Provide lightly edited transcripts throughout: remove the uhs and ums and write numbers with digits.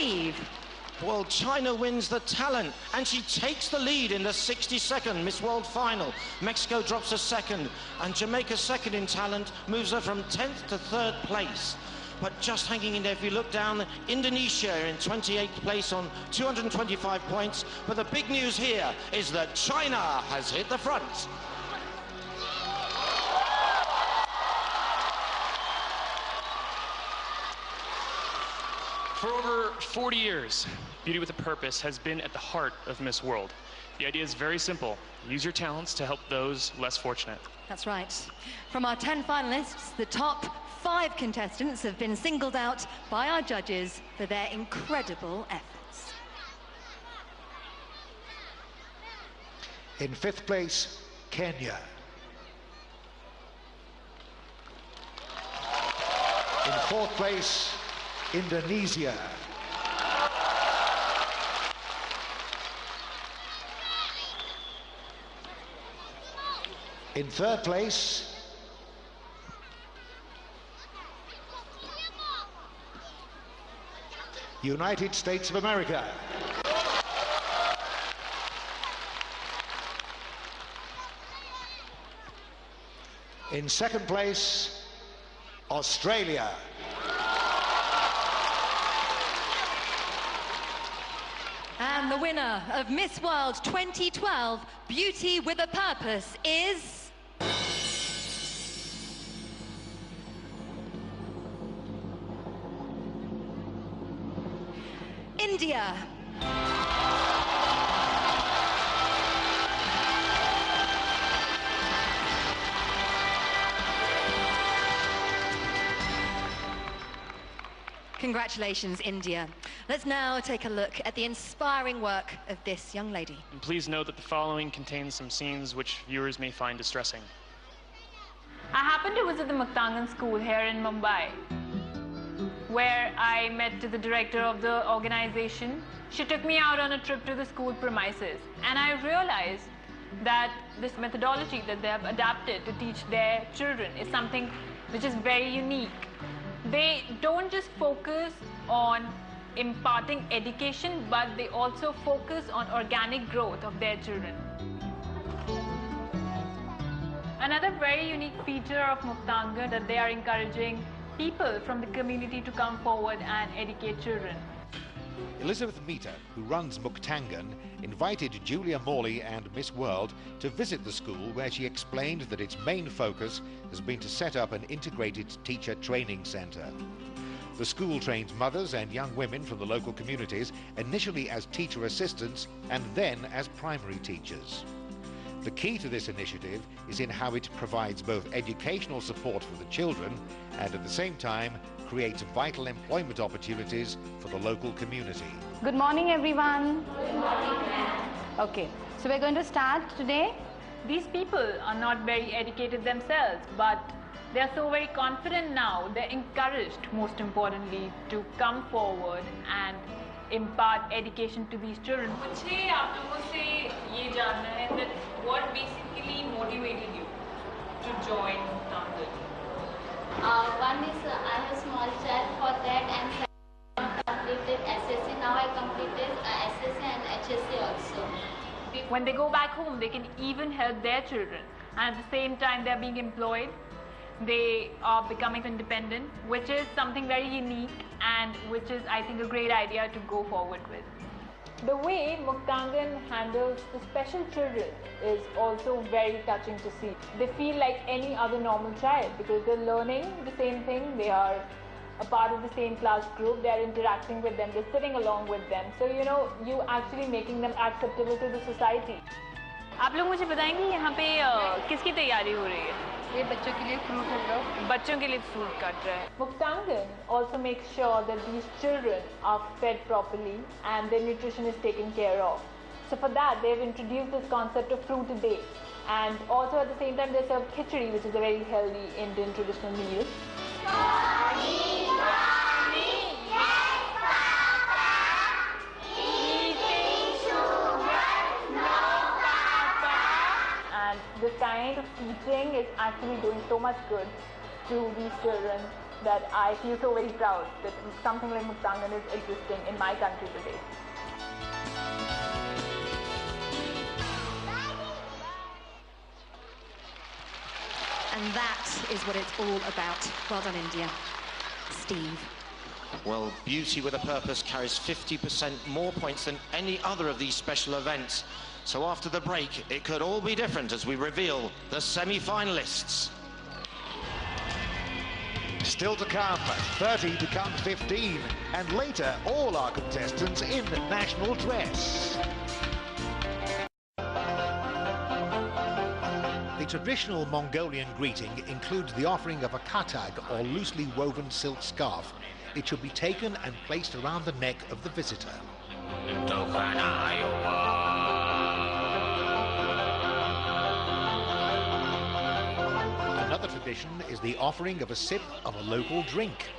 Steve. Well, China wins the talent, and she takes the lead in the 62nd Miss World final. Mexico drops a second, and Jamaica's second in talent moves her from 10th to 3rd place. But just hanging in there, if you look down, Indonesia in 28th place on 225 points. But the big news here is that China has hit the front. For over 40 years, Beauty with a Purpose has been at the heart of Miss World. The idea is very simple. Use your talents to help those less fortunate. That's right. From our 10 finalists, the top 5 contestants have been singled out by our judges for their incredible efforts. In 5th place, Kenya. In 4th place, Indonesia. In 3rd place, United States of America. In 2nd place, Australia. And the winner of Miss World 2012, Beauty with a Purpose, is... India. Congratulations, India. Let's now take a look at the inspiring work of this young lady. And please note that the following contains some scenes which viewers may find distressing. I happened to visit the Muktangan school here in Mumbai, where I met the director of the organization. She took me out on a trip to the school premises, and I realized that this methodology that they have adapted to teach their children is something which is very unique. They don't just focus on imparting education, but they also focus on organic growth of their children. Another very unique feature of Muktangan that they are encouraging people from the community to come forward and educate children. Elizabeth Meter, who runs Muktangan, invited Julia Morley and Miss World to visit the school, where she explained that its main focus has been to set up an integrated teacher training centre. The school trains mothers and young women from the local communities, initially as teacher assistants and then as primary teachers. The key to this initiative is in how it provides both educational support for the children and at the same time creates vital employment opportunities for the local community. Good morning, everyone. Good morning, ma'am. Okay, so we're going to start today. These people are not very educated themselves, but they're so very confident now. They're encouraged, most importantly, to come forward and impart education to these children. मुझे आप लोगों से ये जानना है that what basically motivated you to join Muktangan? One is I have a small child, for that and completed SSC. Now I completed SSC and HSC also. When they go back home, they can even help their children, and at the same time they're being employed. They are becoming independent, which is something very unique and which is, I think, a great idea to go forward with. The way Muktangan handles the special children is also very touching to see. They feel like any other normal child because they're learning the same thing, they are a part of the same class group, they are interacting with them, they're sitting along with them. So, you know, you actually making them acceptable to the society. आप लोग मुझे बताएंगे यहाँ पे किसकी तैयारी हो रही है? ये बच्चों के लिए फ्रूट हम लोग बच्चों के लिए फ्रूट काट रहे हैं. Muktangan also makes sure that these children are fed properly and their nutrition is taken care of. So for that, they've introduced this concept of fruit a day. And also at the same time, they serve khichdi, which is a very healthy Indian traditional meal. And this kind of teaching is actually doing so much good to these children. that I feel so very proud that something like Muktangan is existing in my country today. And that is what it's all about. Well done, India. Steve. Well, beauty with a purpose carries 50% more points than any other of these special events. So after the break, it could all be different as we reveal the semi-finalists. Still to come, 30 become 15, and later all our contestants in national dress. The traditional Mongolian greeting includes the offering of a katag, or loosely woven silk scarf. It should be taken and placed around the neck of the visitor. Another tradition is the offering of a sip of a local drink.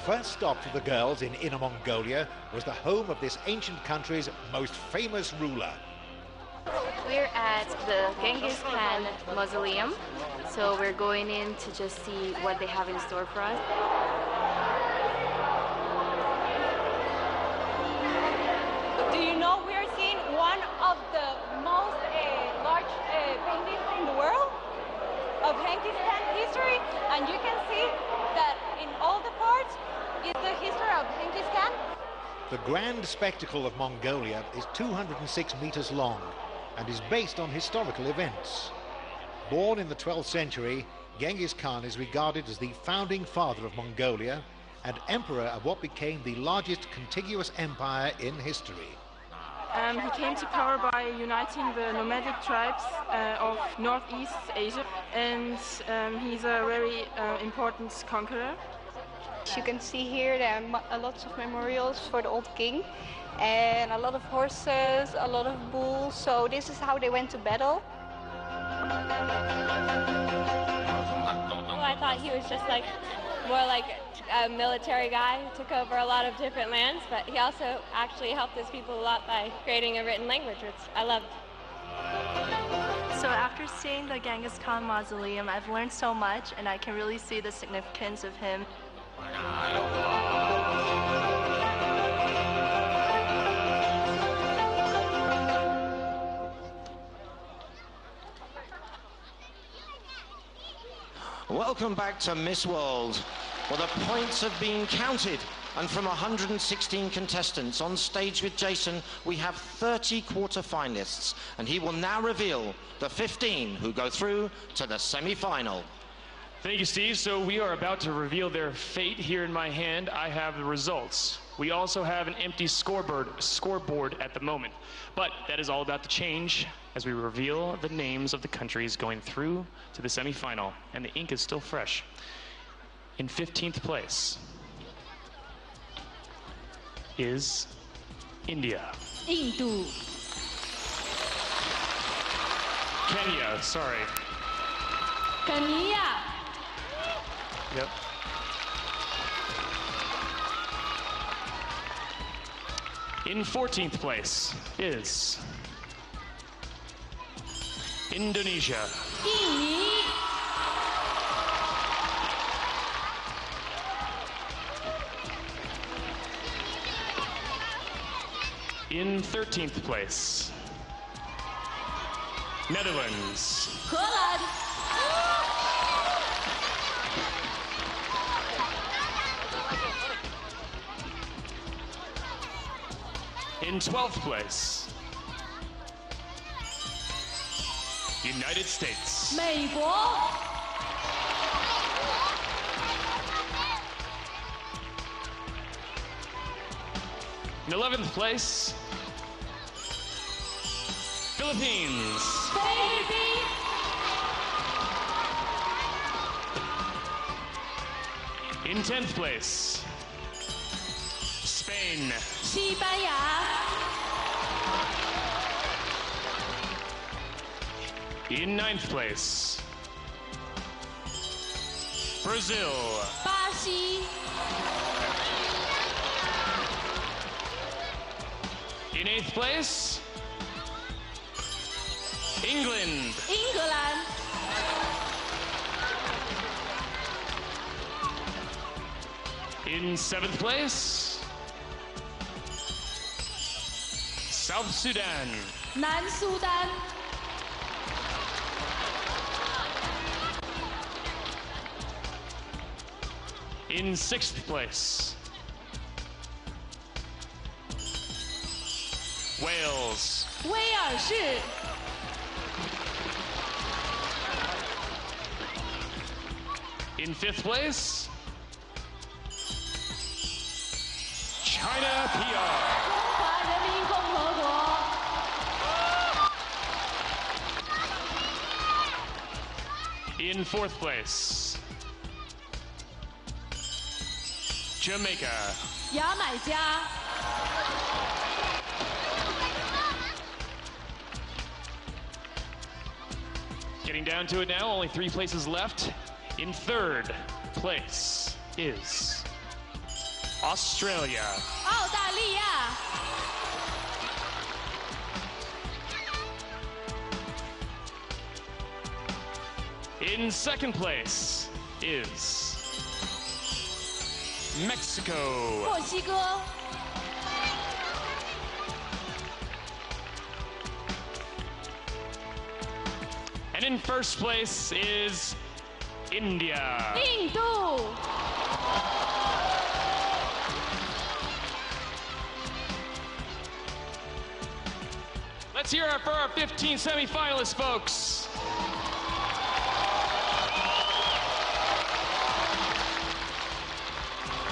First stop for the girls in Inner Mongolia was the home of this ancient country's most famous ruler. We're at the Genghis Khan mausoleum, so we're going in to just see what they have in store for us. Do you know we are seeing one of the most large paintings in the world of Genghis Khan history, and you can see that in all the parts is the history of Genghis Khan. The grand spectacle of Mongolia is 206 meters long and is based on historical events. Born in the 12th century, Genghis Khan is regarded as the founding father of Mongolia and emperor of what became the largest contiguous empire in history. He came to power by uniting the nomadic tribes of Northeast Asia, and he's a very important conqueror. You can see here there are lots of memorials for the old king, and a lot of horses, a lot of bulls, so this is how they went to battle. Well, I thought he was just more like a military guy who took over a lot of different lands, but he also actually helped his people a lot by creating a written language, which I loved. So after seeing the Genghis Khan mausoleum, I've learned so much, and I can really see the significance of him. Welcome back to Miss World. Well, the points have been counted, and from 116 contestants on stage with Jason, we have 30 quarter-finalists, and he will now reveal the 15 who go through to the semi-final. Thank you, Steve. So we are about to reveal their fate. Here in my hand, I have the results. We also have an empty scoreboard at the moment, but that is all about to change as we reveal the names of the countries going through to the semi-final, and the ink is still fresh. In 15th place is India. Indu. Kenya, sorry. Kenya. Yep. In 14th place is Indonesia. In 13th place, Netherlands. Holland. In 12th place, United States. 美国。 In 11th place, Philippines. In 10th place, Spain. 西班牙。 In 9th place, Brazil. 巴西、 In 8th place, England. 英格兰、 In 7th place, South Sudan. 南苏丹、 In 6th place, Wales. 威尔士、 In 5th place, China PR. 中华人民共和国、 In 4th place, Jamaica. 牙买加、 Getting down to it now, only 3 places left. In 3rd place is Australia. 澳大利亚、 In 2nd place is Mexico. 墨西哥、 And in 1st place is India. 印度、 Let's hear it for our 15 semifinalists, folks.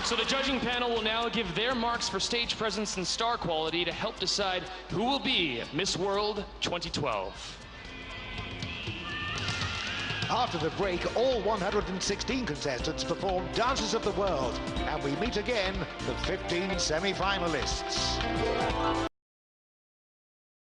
So the judging panel will now give their marks for stage presence and star quality to help decide who will be Miss World 2012. After the break, all 116 contestants perform Dances of the World, and we meet again the 15 semi-finalists.